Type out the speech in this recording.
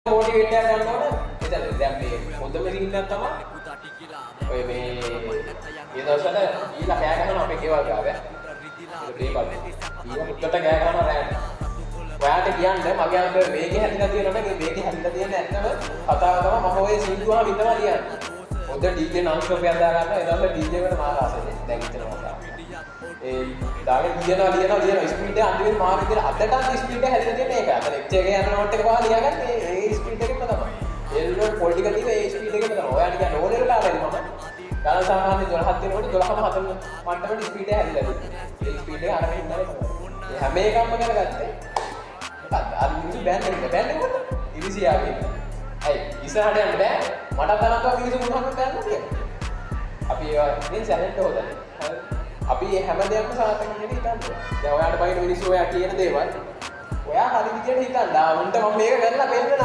Motivate එකක් ගන්න ඕන. එතන දැන් මේ හොඳම රීල් එකක් තමයි ඔය මේ දවස්වල ඊළා කෑ ගහනවා අපේ ගෙවල් ගාව. ඒක බ්‍රේක් වල. ඊළා මුත්තට කෑ ගහනවා රෑට. ඔයාට කියන්නේ මගේ අර වේගය හැදිලා තියෙනවා නම් ඒ වේගය හැදිලා තියෙන ඇත්තම කතාව තමයි මම ඔය සින්දුවම විතරම ලියන්නේ. හොඳ ඩීජේ නාන්ස්ටොප් එකක් දා ගන්නවා. ඒ දවස්වල ඩීජේ වලට මාර ආසයි. දැන් හිතනවා කතාව. ඒ දාගෙන ලියනවා ස්පීඩ් එක අන්තිමට මාර විදිහට අදටත් ස්පීඩ් එක හැදිලා තියෙන එක. අර ලෙක්චර් එකේ යන නෝට් එක පවා ලියාගන්නේ ඒ ස්පීඩ් එකෙම තමයි. ඒල්ලෝ පොලිටිකල් ලිව ඒ ස්පීඩ් එකෙම තමයි. ඔයාට කියන්නේ ඕනේ වෙලා ආවද මම. ගාන සාමාන්‍ය 12ක් වෙනකොට 12ම හතර මට්ටමට ස්පීඩ් එක හැදිලා තියෙනවා. ඒ ස්පීඩ් එක අරගෙන ඉන්නයි තමයි. ඒ හැම එකක්ම කරගත්තේ. මොකක්ද? අර මිනිස්සු බෑන්නේ මොකද? ඉරිසියාවේ. ඇයි ඉස්සරහට යන්න බෑ. මට තරම්වත් මිනිස්සු මොනවද බෑන්නේ කියලා. අපි ඒවා ඉතින් සැලෙන්න හොදන්නේ. හරි. අපි හැම දෙයක්ම සාර්ථක වෙන්න හිතන්න. දැන් ඔයාලට බයින මිනිස්සු ඔයා කියන දේවල් ඔයා හරි විදියට හිතන්න. ආ උන්ට මම මේක කරලා පෙන්නනවා.